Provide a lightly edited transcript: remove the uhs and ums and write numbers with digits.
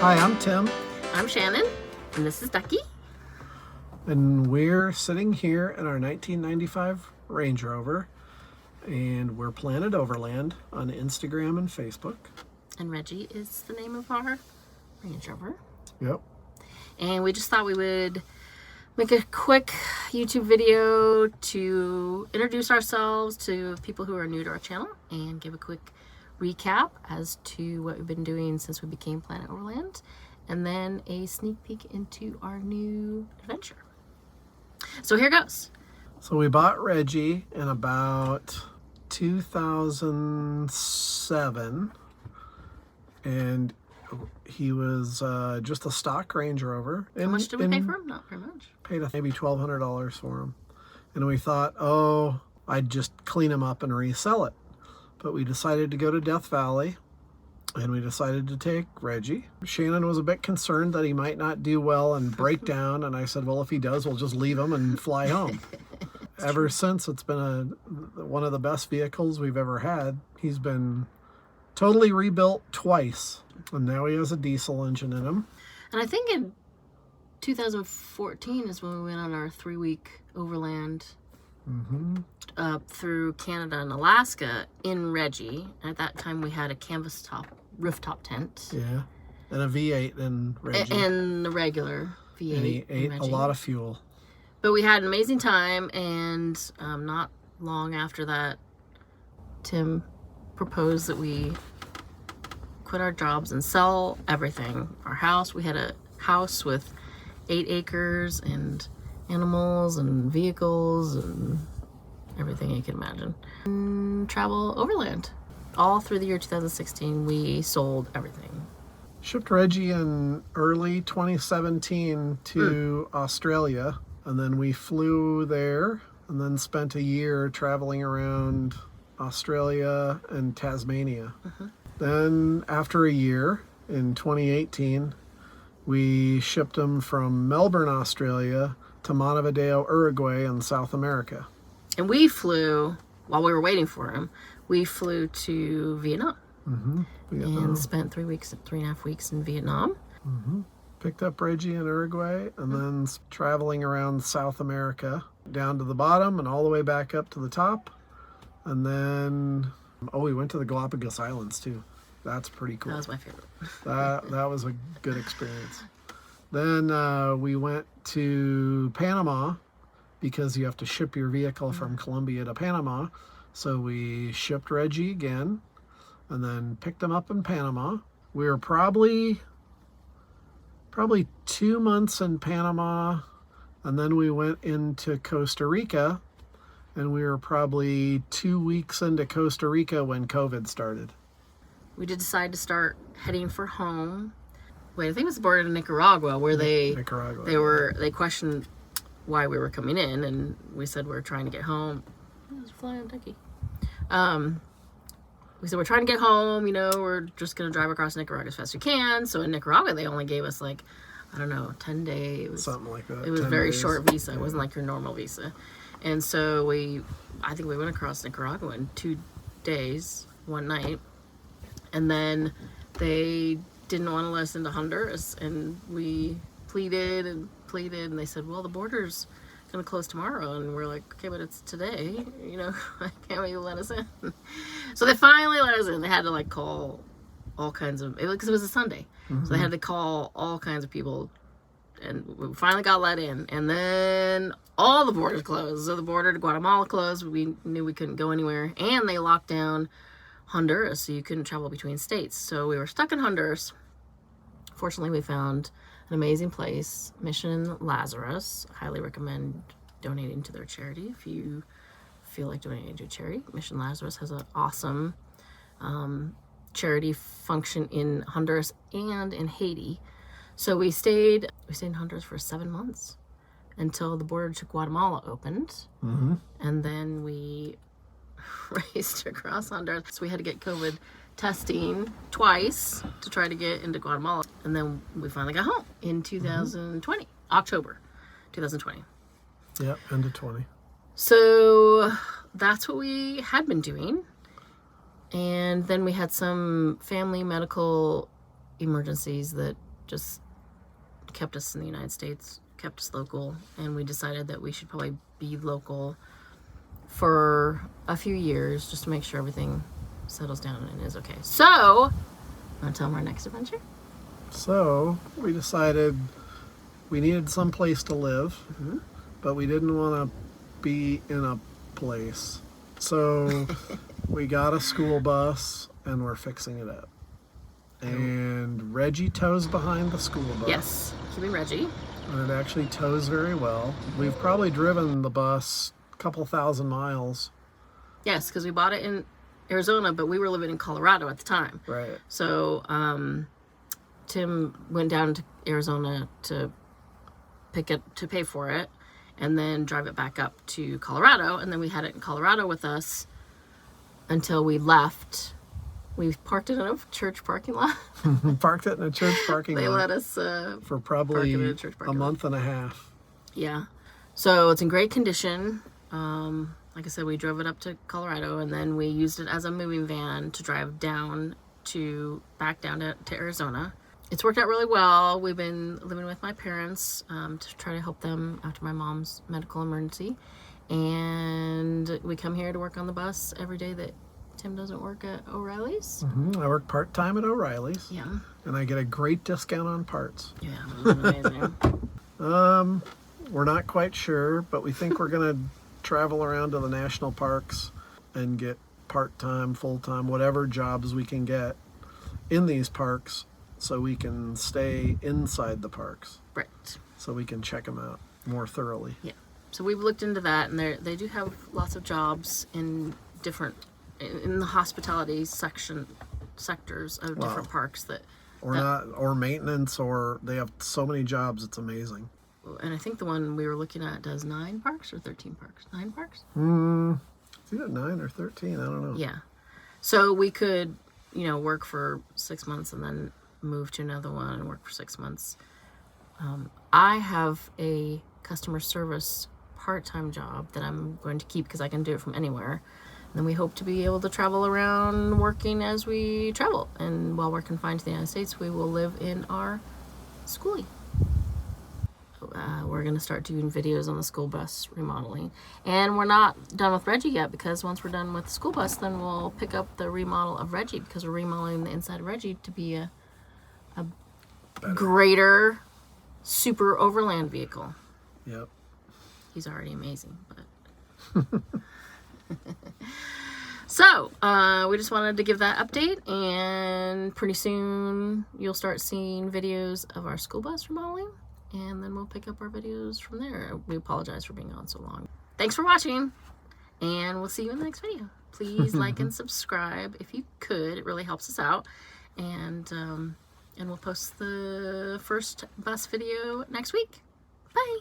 Hi, I'm Tim. I'm Shannon, and this is Duckie. And we're sitting here in our 1995 Range Rover, and we're Planet Overland on Instagram and Facebook. And Reggie is the name of our Range Rover. Yep. And we just thought we would make a quick YouTube video to introduce ourselves to people who are new to our channel and give a quick recap as to what we've been doing since we became Planet Overland, and then a sneak peek into our new adventure. So here goes. So we bought Reggie in about 2007, and he was just a stock Range Rover. How much did we pay for him? Not very much. Paid maybe $1,200 for him. And we thought, I'd just clean him up and resell it. But we decided to go to Death Valley, and we decided to take Reggie. Shannon was a bit concerned that he might not do well and break down, and I said, well, if he does, we'll just leave him and fly home. Ever since, it's been one of the best vehicles we've ever had. He's been totally rebuilt twice, and now he has a diesel engine in him. And I think in 2014 is when we went on our 3-week Overland through Canada and Alaska in Reggie. At that time, we had a canvas top rooftop tent. Yeah, and a V8 in Reggie. And the regular V8. And he ate a lot of fuel. But we had an amazing time, and not long after that, Tim proposed that we quit our jobs and sell everything. Our house, we had a house with 8 acres and animals and vehicles and everything you can imagine. And travel overland. All through the year 2016, we sold everything. Shipped Reggie in early 2017 to Australia, and then we flew there and then spent a year traveling around Australia and Tasmania. Then after a year, in 2018, we shipped him from Melbourne, Australia to Montevideo, Uruguay in South America. And we flew, while we were waiting for him, we flew to Vietnam. And spent 3.5 weeks in Vietnam. Picked up Reggie in Uruguay, and then traveling around South America, down to the bottom and all the way back up to the top. And then, we went to the Galapagos Islands too. That's pretty cool. That was my favorite. That was a good experience. Then we went to Panama, because you have to ship your vehicle from Colombia to Panama. So we shipped Reggie again, and then picked him up in Panama. We were probably 2 months in Panama, and then we went into Costa Rica, and we were probably 2 weeks into Costa Rica when COVID started. We did decide to start heading for home. Wait, I think it was the border to Nicaragua, where they questioned why we were coming in, and we said we're trying to get home. It was flying Duckie. We said we're trying to get home, we're just going to drive across Nicaragua as fast as we can. So in Nicaragua, they only gave us 10 days. Something like that. It was a very short visa. It wasn't like your normal visa. And so I think we went across Nicaragua in 2 days, 1 night. And then they didn't want to let us into Honduras, and we pleaded, and they said, well, the border's going to close tomorrow. And we're like, okay, but it's today, can't we let us in? So they finally let us in. They had to call all kinds of, because it was a Sunday. So they had to call all kinds of people, and we finally got let in. And then all the borders closed. So the border to Guatemala closed. We knew we couldn't go anywhere, and they locked down Honduras, so you couldn't travel between states. So we were stuck in Honduras. Fortunately, we found an amazing place, Mission Lazarus. Highly recommend donating to their charity if you feel like donating to a charity. Mission Lazarus has an awesome charity function in Honduras and in Haiti. So we stayed in Honduras for 7 months until the border to Guatemala opened. And then we raced across Honduras. So we had to get COVID testing twice to try to get into Guatemala. And then we finally got home in 2020, October 2020. Yep, end of 20. So that's what we had been doing. And then we had some family medical emergencies that just kept us in the United States, kept us local, and we decided that we should probably be local for a few years just to make sure everything settles down and is okay. So, want to tell them our next adventure? So we decided we needed some place to live, but we didn't want to be in a place. So we got a school bus and we're fixing it up. And Reggie tows behind the school bus. Yes, keeping Reggie. And it actually tows very well. We've probably driven the bus a couple thousand miles. Yes, because we bought it in Arizona, but we were living in Colorado at the time. Right. So Tim went down to Arizona to pay for it, and then drive it back up to Colorado, and then we had it in Colorado with us until we left. We parked it in a church parking lot. Parked it in a church parking They lot. let us for probably park it in a church a parking lot. month and a half. Yeah. So it's in great condition. Like I said, we drove it up to Colorado, and then we used it as a moving van to drive back down to Arizona. It's worked out really well. We've been living with my parents to try to help them after my mom's medical emergency. And we come here to work on the bus every day that Tim doesn't work at O'Reilly's. I work part-time at O'Reilly's. Yeah. And I get a great discount on parts. Yeah, it was amazing. We're not quite sure, but we think we're going to travel around to the national parks and get part-time, full-time, whatever jobs we can get in these parks so we can stay inside the parks. Right. So we can check them out more thoroughly. Yeah. So we've looked into that, and they do have lots of jobs in the hospitality sectors of different parks or maintenance, or they have so many jobs, it's amazing. And I think the one we were looking at does 9 parks or 13 parks? 9 parks? It's either 9 or 13, I don't know. Yeah. So we could, work for 6 months and then move to another one and work for 6 months. I have a customer service part-time job that I'm going to keep because I can do it from anywhere. And then we hope to be able to travel around working as we travel. And while we're confined to the United States, we will live in our schoolie. We're going to start doing videos on the school bus remodeling. And we're not done with Reggie yet, because once we're done with the school bus, then we'll pick up the remodel of Reggie, because we're remodeling the inside of Reggie to be a greater super Overland vehicle. Yep. He's already amazing, but... So, we just wanted to give that update, and pretty soon you'll start seeing videos of our school bus remodeling, and then we'll pick up our videos from there. We apologize for being on so long. Thanks for watching, and we'll see you in the next video. Please like and subscribe if you could. It really helps us out. And we'll post the first bus video next week. Bye.